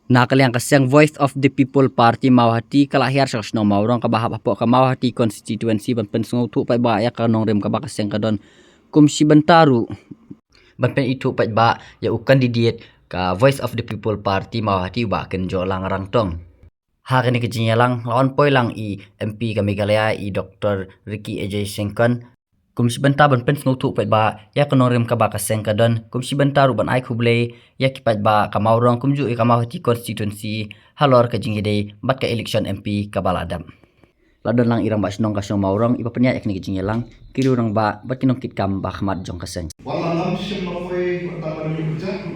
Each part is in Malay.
Nakaliang kasyang Voice of the People Party mawahati kalahir sa kasno maurang kabahap po ka mawahati constituency ban pensung tu pa ba ya kanong rem ka ba kasyang kadon kumsi bantaru ban pen itu pa ba ya u candidate ka Voice of the People Party mawahati ba ken jo lang rangtong hari ni kejinya lang lawan poi lang i MP ka Meghalaya i Dr. Ricky Ajay Sengkon kumsi banta ban pensung tu pa ba ya kanong rem ka ba kasyang kadon kumsi bantaru ban ai khuble ya kipat ba kamaurang kumju i kamawati constituency halor ka jingide bat ka election MP ka baladam ladon lang irang ba snong kasong maurang ipapanya ek ni jingye lang kiru rang ba bat kinong kit kam ba khmat jong kaseng wala nam sim na foi pertama ni kerja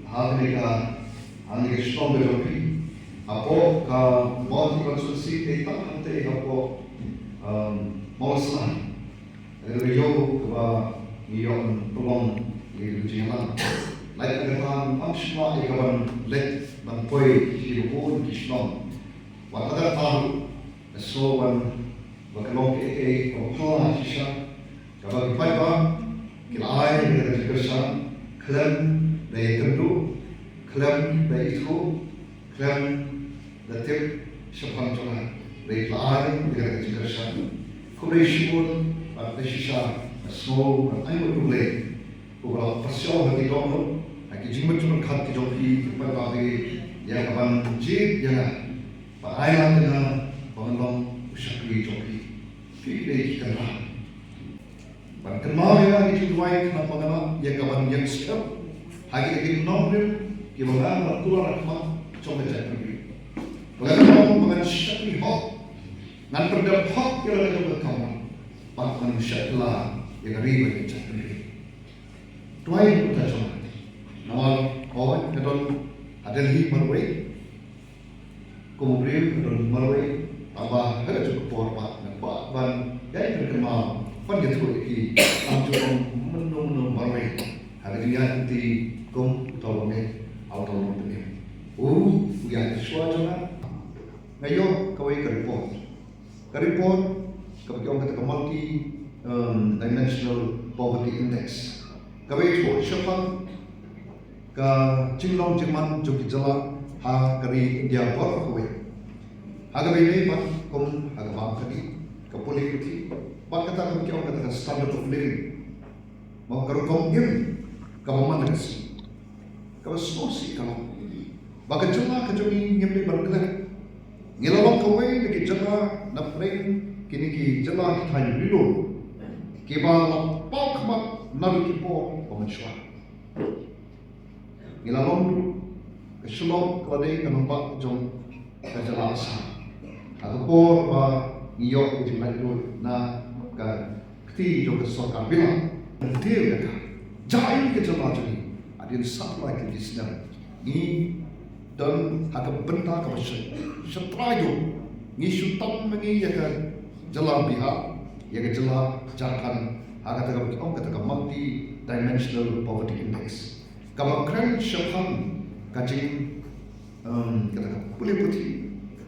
hal ni strong developi apo ka bawah konstitusi kita nanti apo malaslah dari yo ke ba iyon tolong di jalan lain dengan amsma ikaban let dan foi hibun kisnon wala tahu so wan bakalong ke opla sisa kabag paiba kilai dengan kersan klan dari tendu klan dari itu klan datip sepan tona dari kilai dengan kersan kurishun at sisa so ay mo tuloy kung pasyon hati doon ay kijimot yung kat kijoki pagbabi yang kapan jid yang paaylan na pangalong usakri joki pilih kita lah ban kenal yang dijuai na pangala yang kapan yang siap hagi nomor gimana matulah rahmat coba jadi bagaimana dengan syakri hak nan terdapat hak yang ada berkawan pak manusia telah yang riba yang cakap tuai kita cuma nawal kawan kadon ada lagi marway kemudian kadon marway tambah ada cukup porpat nampak ban gaya terkenal pan gitu lagi ambil menung marway hari dia nanti kum tolongnya tolong ini yang suara ngayon kawai ke report kemudian kata multi dimensional poverty index kawai itu siapa ke cinglong ciman joki jala ha kari India bor kawai agak ini pat kom agak mam kadi ke politik pat kata kemudian kata standard of living mau kerukom ini kawaman negasi kawas sosi kalau bagai jala kejoki nyemli bergerak ngilalong kawai lagi jala na frame kini ki jala thai lilo ki ba pak mat nalu ki po pamanswa ngilalong ke sulong klade kanumpak jong ka jala asa aku po ba ngiyo ki jimaido na ka kti jong ka sorkar bilang dia ka jai ke jala jani adin supply ke disner ni dan haka benta ka basy setrayo ni syutam mengi ya ka jala biha ya ka jala jarkan haka ta ka kata multi dimensional poverty index kama kran shapan kajing kata ka puli puti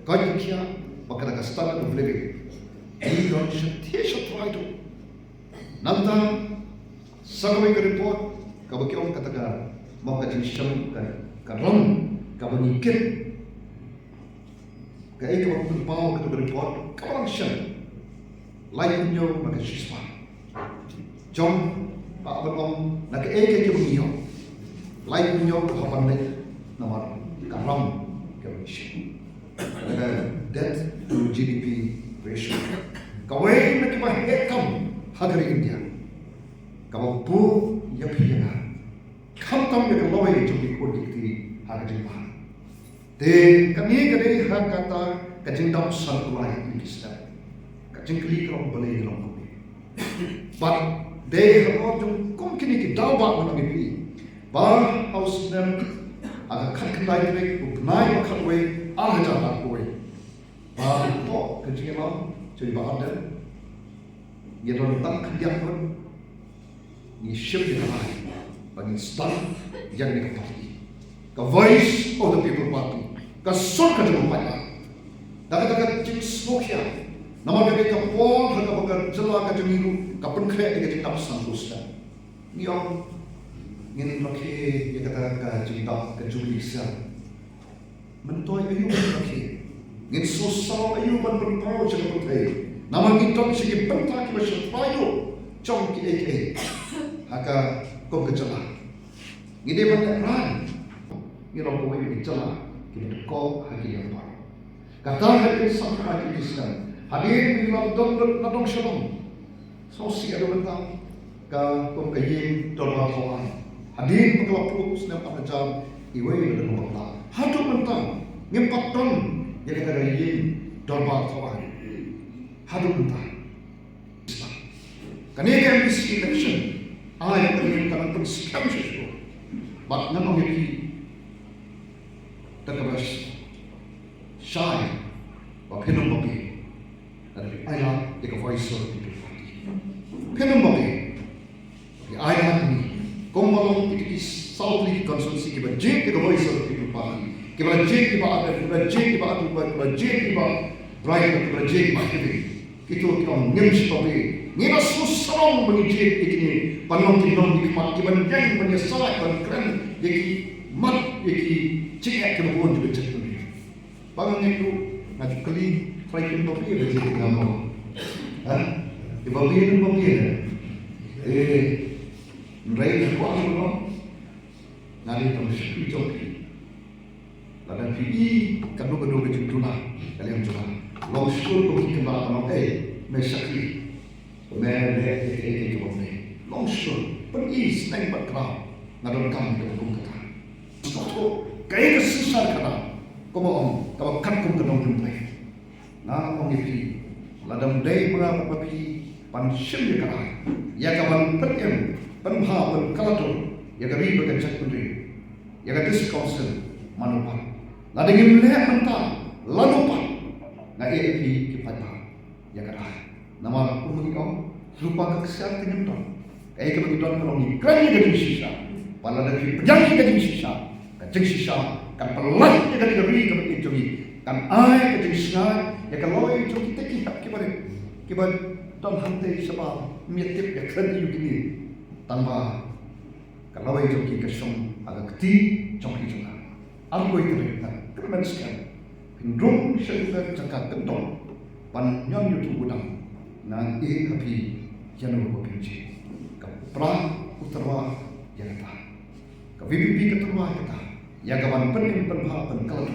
kajikya bakada ka standard of living ni don shatiya shatrayo nanda sagawai ka report kabakiong kata ka mau kajing syam ka ron kabangikit kaya ikaw ang pao ka to report kawalang siya like nyo magkasispa John paabang naka-eke kayo niyo like nyo kapanay naman karam kayo siya debt to GDP ratio kaway nakipahekam hagari India kawag po yapiyaga kamtam yakalaway jogi ko dikti hagari mahal de kami kadai hak kata kajing dam santuai in kisah kajing kli krom balai dalam kopi but they have all jung kum kini ki dau ba mana ngi ba house nem aga khat khandai de upnai khat we aga ja ba ko we ba to kajing lam chui ba ada ye don tam khdiak pun ni ship de kai bagi staff yang ni party the voice of the people party kasur ka jung pa dagat jing smokya nama ka ka pol ka ka jela ka jing ka pun kre ka jing tap santusta ni ong ngin rakhe ye kata ka jing tap ka juli sel mentoy ayuban lagi. Ngin susah ayuban berpau jaga putih. Namun kita segi pentak kita payu trong ki ek. Haka kau kejelah. Ngide banyak ran. Ngiro kau ini kejelah. Kita kau haki yang baru. Kata hati sampai hati Islam. Hadir bila nadong shalom. Sosi ada bentang. Ka kau kayin dorma Tuhan. Hadir kalau fokus dalam pengajar iway dan Allah. Hadu bentang. Ngimpat ton. Yang ada yin dorma Tuhan. Hadu bentang. Kaneka misi election. Ayat permintaan pensikam sesuatu. But namang iki terkebas shy. Pinong babi, dari ayat yang voice of the people. Pinong babi, ayat ini, kau malam itu Southly konsumsi kita jet yang voice of the people party. Kita jet kita ada, kita jet kita ada, kita jet kita bright, kita jet kita kiri. Kita ngimsi babi, ngina susah mengijet ini, panong tinong dikmat, kita yang menyesal dan keren, jadi mat, jadi cek kita pun juga cek ini. Bangun itu. Ngaji kali frikin babi ada jadi ngamo. Di babi itu babi ada. Mereka kuat loh. Nari terus joki. Lalu pergi kado ke jumlah kalian jumlah. Long school pergi ke mana mesakli. Mereka ke babi. Long school pergi senang berkerah. Ngadon kami ke hukum kata. Satu kaya kesusah kata. Kau kalau kan kau kenal jumpai, nah orang itu, ladang day berapa babi pansen dia kata, ya kawan petem, penha penkalator, ya kami berkecak putri, ya kata diskonsen manupan, ladang yang melihat mentah, lalupan, nggak ia di kipata, ya kata, nama aku mengikau, lupa kesehatan nyentong, kayak kebetulan kalau ni kerana jadi sisa, pada dari penjangkit jadi sisa, kecil sisa. Kan perlah dia kata diri kami jogi kan ai kata singai ya kalau jogi kita kita don hante sebab mietip ya kan yukini tanpa kalau jogi kesong agak ti jogi juga aku itu kan sekali hindung syaitan cakap tentang pan nyon YouTube gudang nang happy janu ko pinci ka pra utarwa ya kata ka VPP ketua kata ya kawan pening penhapan kalau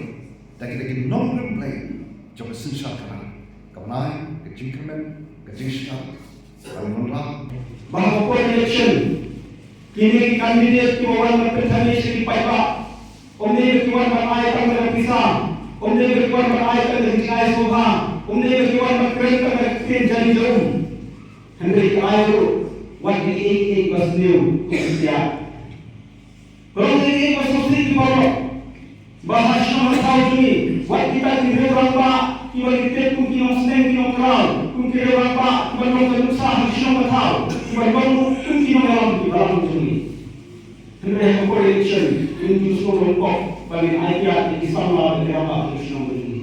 tak kita non replay coba sensor kerana kawan kecingkemen kecingsah kalau menolak bahawa election kini kandidat kiwan berpetani segi paipa omni kiwan berai kan dalam pisang omni kiwan berai kan dalam ais buah omni kiwan berkeren kan dalam jadi jauh hendak ayo what the AA was new ya kalau ini masuk di bawah bahasa tahu ni, buat kita tidak berapa, kita tidak mungkin senang kita kerau, kita berapa, kita mungkin usaha kita tahu, kita mungkin kita dalam ini. Hendak apa election, ini semua lengkap bagi ayat di sama dengan apa kita ini.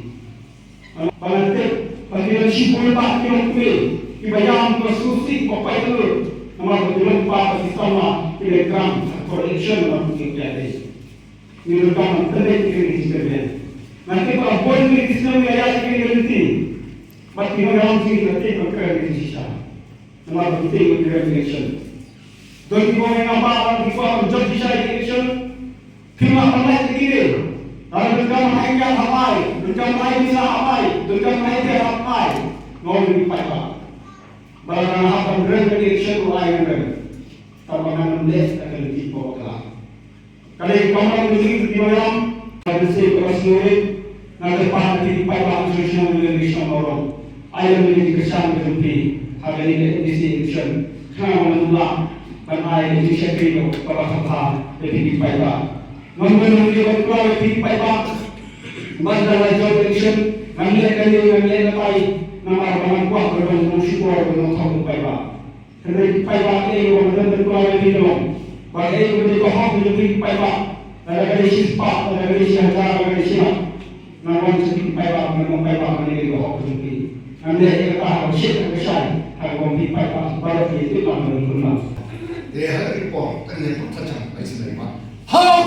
Bagi sipol pak kita kita yang bersusi apa itu, nama betul pak di sama telegram election orang kita ada. Ini rekaman terbaik di Israel. Nanti kalau boleh di Israel ayat ini nanti, pasti orang sini nanti berkerja di sisa. Nama kita itu election. Don't go in about the form of election. Cuma pernah begini. Kalau bukan hanya apa, bukan hanya bisa apa, bukan hanya apa, mau dipakai. Barang apa berada di election lain kan. Tamangan les akan dibawa. Kalau kamu ingin diorang, ada sekelas murid, nanti paham dipakai bahan sosial Indonesia orang. Ayat ini kesan berhenti, hari ini election. Karena menolak dan ayat ini sekali pada kata lebih dipakai. Mengenai dia berkuat lebih dipakai. Masalah job election, kami akan apa? Nama orang kuat berbanding syukur dengan tahu dipakai. Kerana dipakai ini orang berkuat lebih dong. Bagi itu kita harus lebih baik. Ada sifat, ada syarat, ada syarat. Namun sedikit baik, memang baik ini kita harus lebih. Anda kita harus siap kesal, harus lebih baik. Pada itu kita harus. Dia hari report, tanya pun saja, baik sendiri pak. Hau